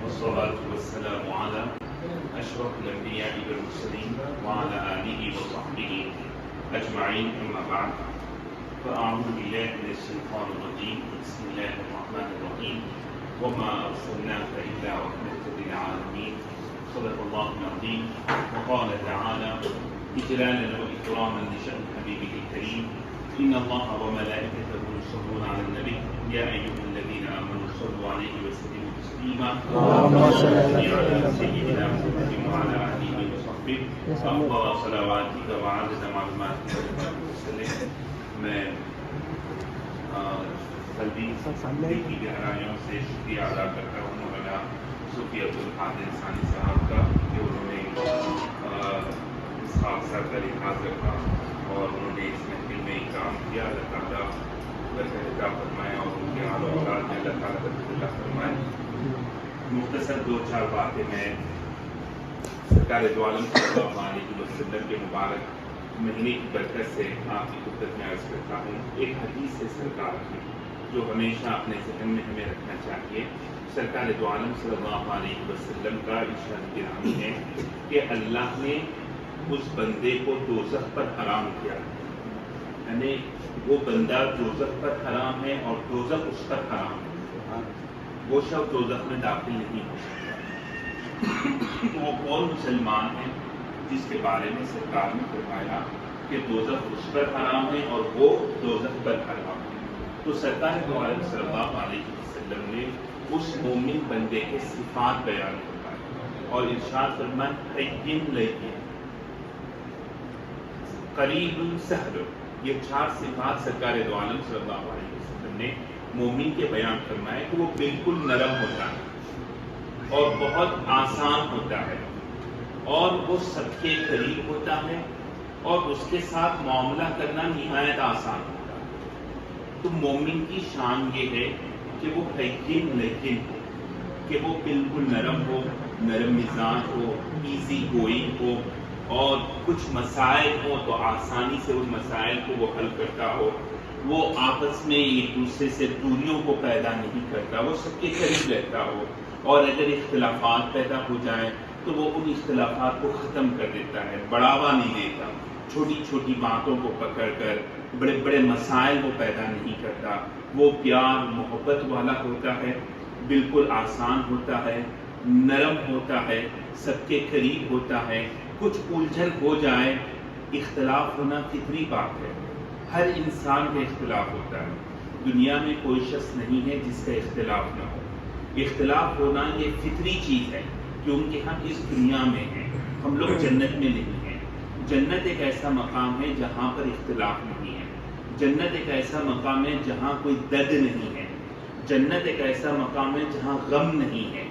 والصلاة والسلام على أشرف الأنبياء والمرسلين وعلى آله وصحبه أجمعين، أما بعد، فأعوذ بالله من الشيطان الرجيم. بسم الله الرحمن الرحيم. وما أرسلناك إلا رحمة للعالمين. صدق الله العظيم. وقال تعالى إجلالا وإكراما لشأن حبيبه الكريم: إن الله وملائكته يصلون على النبي يا أيها الذين آمنوا صلوا عليه وسلموا تسليما. اللهم صل على سيدنا محمد وعلى آله وصحبه أفضل صلواتك وعدد معلوماتك وسلم. میں قلبی کی گہرائیوں سے شکریہ ادا کرتا ہوں مولانا صوفی عبدالقادر ثانی صاحب کا کہ انہوں نے اس حادثہ کا لحاظ رکھا اور انہوں نے اس محفل میں کام کیا. اللہ تعالیٰ برکت عطا فرمائے اور ان کے اعلیٰ اولاد میں اللہ تعالیٰ برکت عطا فرمائے. مختصر دو چار باتیں میں سرکار دو عالم صلی اللہ علیہ وسلم کے مبارک مہینے کی برکت سے آپ کی خدمت میں عرض کرتا ہوں. ایک حدیث ہے سرکار کی جو ہمیشہ اپنے ذہن میں ہمیں رکھنا چاہیے. سرکار دو عالم صلی اللہ علیہ وسلم کا ارشاد گرامی ہے کہ اللہ نے اس بندے کو دوزخ پر حرام کیا، یعنی وہ بندہ دوزخ پر حرام ہے اور دوزخ اس پر حرام ہے. وہ شخص دوزخ میں داخل نہیں ہو سکتا. وہ کون مسلمان ہے جس کے بارے میں سرکار نے فرمایا کہ دوزخ اس پر حرام ہے اور وہ دوزخ پر حرام ہے. تو سرکار دو عالم صلی اللہ علیہ وسلم نے اس مومن بندے کے صفات بیان فرمائے اور ارشاد فرمایا حیّن لیکن قریب سہل. یہ چار صفات سرکار دو عالم صلی اللہ علیہ وسلم نے مومن کے بیان فرمائے کہ وہ بالکل نرم ہوتا ہے اور بہت آسان ہوتا ہے اور وہ سب کے قریب ہوتا ہے اور اس کے ساتھ معاملہ کرنا نہایت آسان ہوتا ہے. تو مومن کی شان یہ ہے کہ وہ حیّن لیکن ہو، کہ وہ بالکل نرم ہو، نرم مزاج ہو، ایزی گوئنگ ہو اور کچھ مسائل ہو تو آسانی سے ان مسائل کو وہ حل کرتا ہو. وہ آپس میں ایک دوسرے سے دوریوں کو پیدا نہیں کرتا، وہ سب کے قریب رہتا ہو اور اگر اختلافات پیدا ہو جائیں تو وہ ان اختلافات کو ختم کر دیتا ہے، بڑھاوا نہیں دیتا. چھوٹی چھوٹی باتوں کو پکڑ کر بڑے بڑے مسائل وہ پیدا نہیں کرتا. وہ پیار محبت والا ہوتا ہے، بالکل آسان ہوتا ہے، نرم ہوتا ہے، سب کے قریب ہوتا ہے. کچھ الجھن ہو جائے، اختلاف ہونا فطری بات ہے، ہر انسان کا اختلاف ہوتا ہے. دنیا میں کوئی شخص نہیں ہے جس کا اختلاف نہ ہو. اختلاف ہونا یہ فطری چیز ہے کیونکہ ہم اس دنیا میں ہیں، ہم لوگ جنت میں نہیں ہیں. جنت ایک ایسا مقام ہے جہاں پر اختلاف نہیں ہے. جنت ایک ایسا مقام ہے جہاں کوئی درد نہیں ہے. جنت ایک ایسا مقام ہے جہاں غم نہیں ہے.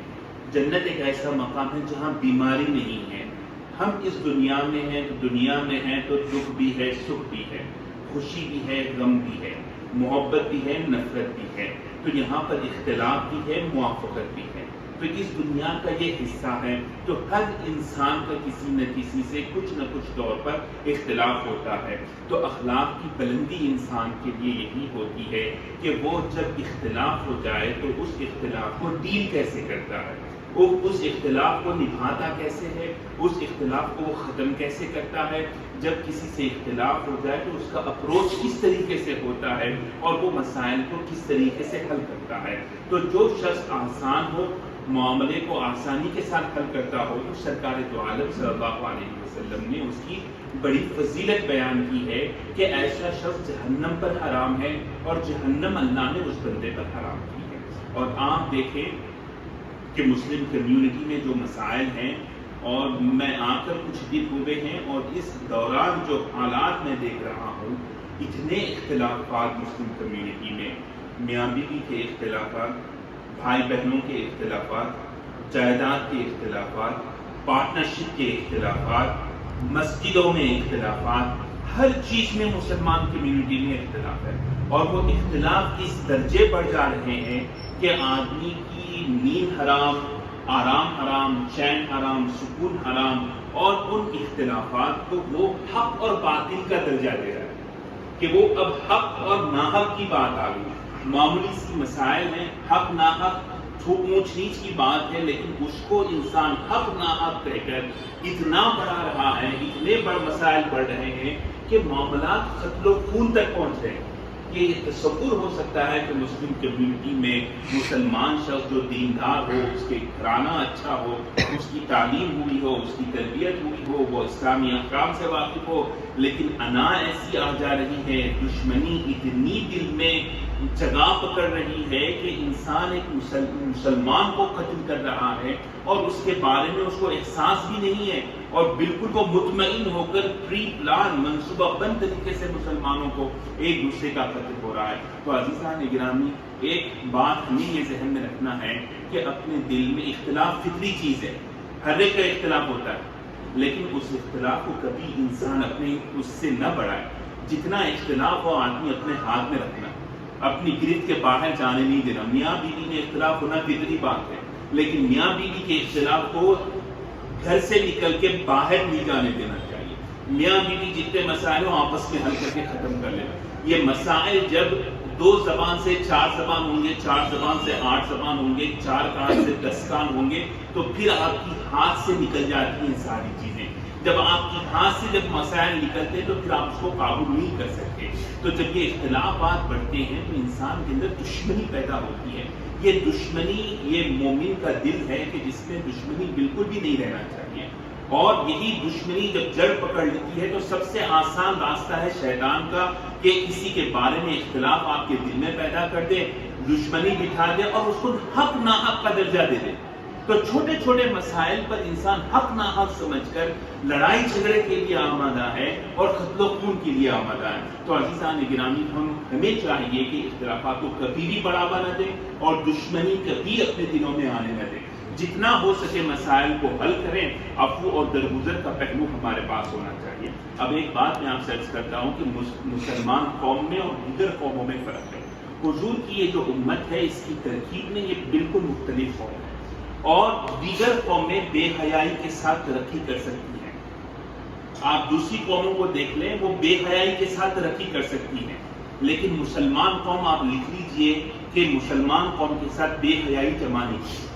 جنت ایک ایسا مقام ہے جہاں بیماری نہیں ہے. ہم اس دنیا میں ہیں تو دنیا میں ہیں تو دکھ بھی ہے، سکھ بھی ہے، خوشی بھی ہے، غم بھی ہے، محبت بھی ہے، نفرت بھی ہے. تو یہاں پر اختلاف بھی ہے، موافقت بھی ہے. تو اس دنیا کا یہ حصہ ہے. تو ہر انسان کا کسی نہ کسی سے کچھ نہ کچھ طور پر اختلاف ہوتا ہے. تو اخلاق کی بلندی انسان کے لیے یہی ہوتی ہے کہ وہ جب اختلاف ہو جائے تو اس اختلاف کو ڈیل کیسے کرتا ہے، وہ اس اختلاف کو نبھاتا کیسے ہے، اس اختلاف کو وہ ختم کیسے کرتا ہے. جب کسی سے اختلاف ہو جائے تو اس کا اپروچ کس طریقے سے ہوتا ہے اور وہ مسائل کو کس طریقے سے حل کرتا ہے. تو جو شخص آسان ہو، معاملے کو آسانی کے ساتھ حل کرتا ہو، تو سرکار دو عالم صلی اللہ علیہ وسلم نے اس کی بڑی فضیلت بیان کی ہے کہ ایسا شخص جہنم پر حرام ہے اور جہنم اللہ نے اس بندے پر حرام کی ہے. اور آپ دیکھیں کہ مسلم کمیونٹی میں جو مسائل ہیں، اور میں آ کر کچھ دن ہوئے ہیں اور اس دوران جو حالات میں دیکھ رہا ہوں، اتنے اختلافات مسلم کمیونٹی میں، میاں بیوی کے اختلافات، بھائی بہنوں کے اختلافات، جائیداد کے اختلافات، پارٹنرشپ کے اختلافات، مسجدوں میں اختلافات، ہر چیز میں مسلمان کمیونٹی میں اختلاف ہے. اور وہ اختلاف اس درجے پر جا رہے ہیں کہ آدمی کی نیند حرام، آرام حرام، چین حرام، سکون حرام. اور ان اختلافات کو وہ حق اور باطل کا درجہ دے رہا ہے کہ وہ اب حق اور ناحق کی بات آ گئی. معمولی سی مسائل ہیں، حق ناحق اونچ نیچ کی بات ہے، لیکن اس کو انسان حق ناحق کہہ کر اتنا بڑھا رہا ہے، اتنے بڑے مسائل بڑھ رہے ہیں کہ معاملات قتل و خون تک پہنچ رہے ہیں۔ یہ تصور ہو سکتا ہے کہ مسلم کمیونٹی میں مسلمان شخص جو دیندار ہو، اس کے گھرانہ اچھا ہو، اس کی تعلیم ہوئی ہو، اس کی تربیت ہوئی ہو، وہ اسلامی احکام سے واقف ہو، لیکن انا ایسی آ جا رہی ہے، دشمنی اتنی دل میں جگہ پکڑ رہی ہے کہ انسان ایک مسلمان کو قتل کر رہا ہے اور اس کے بارے میں اس کو احساس بھی نہیں ہے، اور بالکل وہ مطمئن ہو کر پری پلان منصوبہ بند طریقے سے مسلمانوں کو ایک دوسرے کا قتل ہو رہا ہے۔ تو عزیزان گرامی، ایک بات ہمیں یہ ذہن میں رکھنا ہے کہ اپنے دل میں اختلاف فطری چیز ہے، ہر ایک کا اختلاف ہوتا ہے، لیکن اس اختلاف کو کبھی انسان اپنے اس سے نہ بڑھائے۔ جتنا اختلاف ہو آدمی اپنے ہاتھ میں رکھنا، اپنی گرفت کے باہر جانے نہیں دینا۔ میاں بیوی میں اختلاف ہونا فطری بات ہے، لیکن میاں بیوی کے اختلاف کو گھر سے نکل کے باہر نہیں جانے دینا چاہیے۔ میاں بیوی جتنے مسائل ہوں آپس میں حل کر کے ختم کر لینا۔ یہ مسائل جب 2 زبان سے 4 زبان ہوں گے، 4 زبان سے 8 زبان ہوں گے، 4 کان سے 10 کان ہوں گے، تو پھر آپ کی ہاتھ سے نکل جاتی ہیں ساری چیزیں۔ جب آپ کی ہاتھ سے جب مسائل نکلتے ہیں تو پھر آپ اس کو قابو نہیں کر سکتے۔ تو جب یہ اختلافات بڑھتے ہیں تو انسان کے اندر دشمنی پیدا ہوتی ہے۔ یہ دشمنی یہ مومن کا دل ہے کہ جس میں دشمنی بالکل بھی نہیں رہنا چاہیے، اور یہی دشمنی جب جڑ پکڑ لیتی ہے تو سب سے آسان راستہ ہے شیطان کا کہ کسی کے بارے میں اختلاف آپ کے دل میں پیدا کر دے، دشمنی بٹھا دے اور اس کو حق ناحق کا درجہ دے دے۔ تو چھوٹے چھوٹے مسائل پر انسان حق ناحق سمجھ کر لڑائی جھگڑے کے لیے آمادہ ہے اور قتل و خون کے لیے آمادہ ہے۔ تو عزیزان گرامی، ہمیں چاہیے کہ اختلافات کو کبھی بھی بڑھاوا نہ دیں اور دشمنی کبھی اپنے دلوں میں آنے نہ دیں۔ جتنا ہو سکے مسائل کو حل کریں، عفو اور درگزر کا پہلو ہمارے پاس ہونا چاہیے۔ اب ایک بات میں آپ سے عرض کرتا ہوں کہ مسلمان قوم میں اور دیگر قوموں میں فرق ہے۔ حضور کی یہ جو امت ہے، اس کی ترکیب میں یہ بالکل مختلف قوم ہے، اور دیگر قومیں بے حیائی کے ساتھ ترقی کر سکتی ہیں۔ آپ دوسری قوموں کو دیکھ لیں، وہ بے حیائی کے ساتھ ترقی کر سکتی ہیں، لیکن مسلمان قوم آپ لکھ لیجئے کہ مسلمان قوم کے ساتھ بے حیائی جمع نہیں کی۔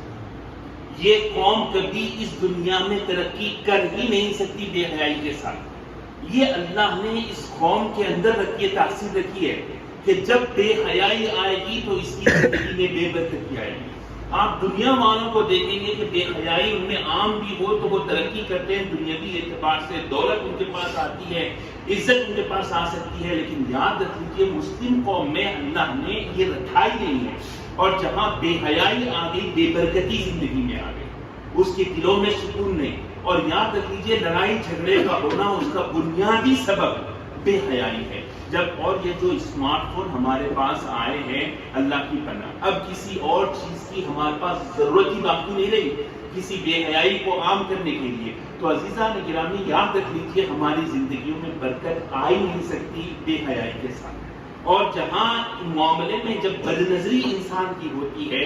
یہ قوم کبھی اس دنیا میں ترقی کر ہی نہیں سکتی بے حیائی کے ساتھ۔ یہ اللہ نے اس قوم کے اندر رکھی تاثیر رکھی ہے کہ جب بے حیائی آئے گی تو اس کی زندگی میں بے برکتی آئے گی۔ آپ دنیا والوں کو دیکھیں گے کہ بے حیائی ان میں عام بھی ہو تو وہ ترقی کرتے ہیں دنیاوی اعتبار سے، دولت ان کے پاس آتی ہے، عزت ان کے پاس آ سکتی ہے، لیکن یاد رکھ لیجیے مسلم قوم میں اللہ نے یہ رکھا ہی نہیں ہے، اور جہاں بے حیائی آ گئی بے برکتی زندگی میں آ گئی، اس کے دلوں میں سکون نہیں۔ اور یاد رکھ لیجیے لڑائی جھگڑے کا ہونا اس کا بنیادی سبب بے حیائی ہے۔ جب اور یہ جو اسمارٹ فون ہمارے پاس آئے ہیں، اللہ کی پناہ، اب کسی اور چیز کی ہمارے پاس ضرورت ہی باقی نہیں رہی کسی بے حیائی کو عام کرنے کے لیے۔ تو عزیزان گرامی، یاد رکھ لیجیے ہماری زندگیوں میں برکت آ ہی نہیں سکتی بے حیائی کے ساتھ۔ اور جہاں معاملے میں جب بد نظری انسان کی ہوتی ہے،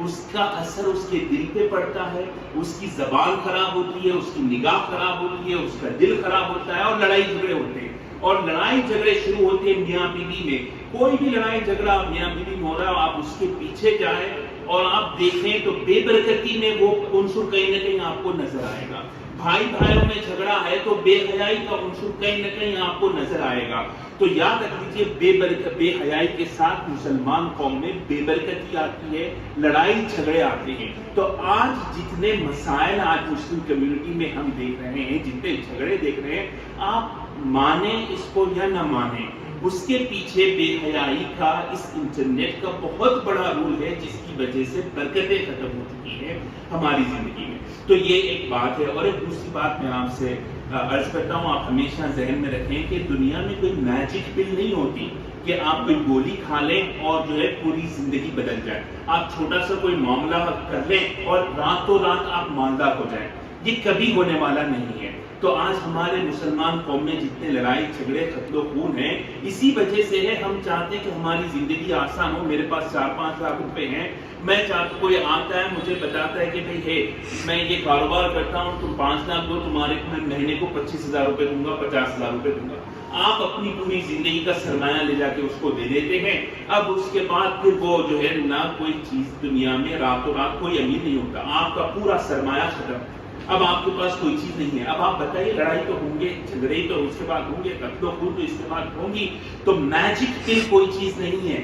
اس کا اثر اس کے دل پہ پڑتا ہے، اس کی زبان خراب ہوتی ہے، اس کی نگاہ خراب ہوتی ہے، اس کا دل خراب ہوتا ہے، اور لڑائی جھگڑے ہوتے ہیں۔ اور لڑائی جھگڑے شروع ہوتے ہیں میاں بیوی میں۔ کوئی بھی لڑائی جھگڑا میاں بیوی میں ہو رہا ہے، آپ اس کے پیچھے جائیں اور آپ دیکھیں تو بے برکتی میں وہ عنصر کہیں نہ کہیں آپ کو نظر آئے گا۔ بھائی بھائیوں میں جھگڑا ہے تو بے حیائی کا عنصر کہیں نہ کہیں آپ کو نظر آئے گا۔ تو یاد رکھ لیجیے بے حیائی کے ساتھ مسلمان قوم میں بے برکتی آتی ہے، لڑائی جھگڑے آتے ہیں۔ تو آج جتنے مسائل آج مسلم کمیونٹی میں ہم دیکھ رہے ہیں، جتنے جھگڑے دیکھ رہے ہیں، آپ مانیں اس کو یا نہ مانیں، اس کے پیچھے بے حیائی کا، اس انٹرنیٹ کا بہت بڑا رول ہے، جس کی وجہ سے برکتیں ختم ہو چکی ہیں ہماری زندگی میں۔ تو یہ ایک بات ہے۔ اور ایک دوسری بات میں آپ سے عرض کرتا ہوں، آپ ہمیشہ ذہن میں رکھیں کہ دنیا میں کوئی میجک پل نہیں ہوتی کہ آپ کوئی گولی کھا لیں اور جو ہے پوری زندگی بدل جائے۔ آپ چھوٹا سا کوئی معاملہ کر لیں اور راتوں رات آپ مالدار ہو جائیں، یہ کبھی ہونے والا نہیں ہے۔ تو آج ہمارے مسلمان قوم میں جتنے لڑائی جھگڑے قتل و خون ہیں، اسی وجہ سے ہے۔ ہم چاہتے ہیں کہ ہماری زندگی آسان ہو۔ میرے پاس 4-5 لاکھ روپے ہیں، میں چاہتا کوئی آتا ہے مجھے بتاتا ہے کہ بھئی ہے میں یہ کاروبار کرتا ہوں، تم 5 لاکھ دو، تمہارے کو میں مہینے کو 25,000 روپے دوں گا، 50,000 روپے دوں گا۔ آپ اپنی پوری زندگی کا سرمایہ لے جا کے اس کو دے دیتے ہیں. اب اس کے بعد پھر وہ جو ہے نہ کوئی چیز دنیا میں راتوں رات کوئی امیر نہیں ہوتا. آپ کا پورا سرمایہ ختم. اب آپ کے پاس کوئی چیز نہیں ہے. اب آپ بتائیے لڑائی تو ہوں گے, جھگڑے تو اس کے بعد ہوں گے, قتل و خون تو اس کے بعد ہوں گی. تو میجک پل کوئی چیز نہیں ہے.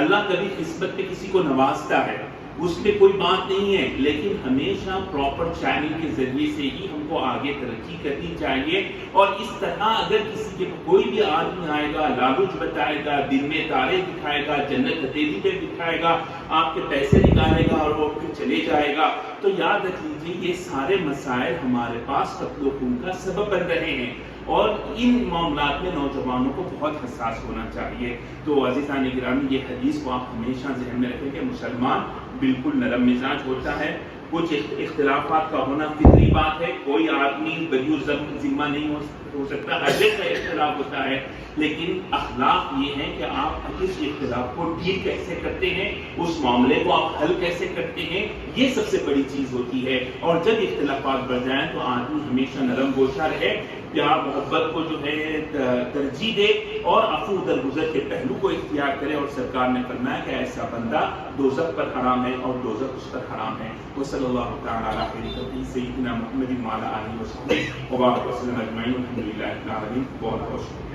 اللہ کبھی قسمت پہ کسی کو نوازتا ہے, اس میں کوئی بات نہیں ہے, لیکن ہمیشہ پراپر چینل کے ذریعے سے ہی ہم کو آگے ترقی کرنی چاہیے. اور اس طرح اگر کسی کے کوئی بھی آدمی آئے گا, لالچ بتائے گا, دن میں تارے دکھائے گا, جنت ہتھیلی پہ دکھائے گا, آپ کے پیسے نکالے گا اور وہ پھر چلے جائے گا, تو یاد رکھ لیجیے یہ سارے مسائل ہمارے پاس قتل و خون کا سبب بن رہے ہیں. اور ان معاملات میں نوجوانوں کو بہت حساس ہونا چاہیے. تو عزیزان گرامی, یہ حدیث کو آپ ہمیشہ ذہن میں رکھیں کہ مسلمان بالکل نرم مزاج ہوتا ہے. کچھ اختلافات کا ہونا فطری بات ہے, کوئی آدمی بریو ذمہ نہیں ہو سکتا, ہر ایک کا اختلاف ہوتا ہے, لیکن اخلاق یہ ہے کہ آپ اس اختلاف کو ڈیل کیسے کرتے ہیں, اس معاملے کو آپ حل کیسے کرتے ہیں, یہ سب سے بڑی چیز ہوتی ہے. اور جب اختلافات بڑھ جائیں تو آدمی ہمیشہ نرم گوشہ رہے, پیار محبت کو جو ہے ترجیح دے اور عفو درگزر کے پہلو کو اختیار کرے. اور سرکار نے فرمایا کہ ایسا بندہ دوزخ پر حرام ہے اور دوزخ اس پر حرام ہے. وصلی اللہ تعالی علی سیدنا محمد وعلی آلہ وصحبہ وبارک وسلم اجمعین. الحمدللہ رب العالمین. بہت بہت شکریہ.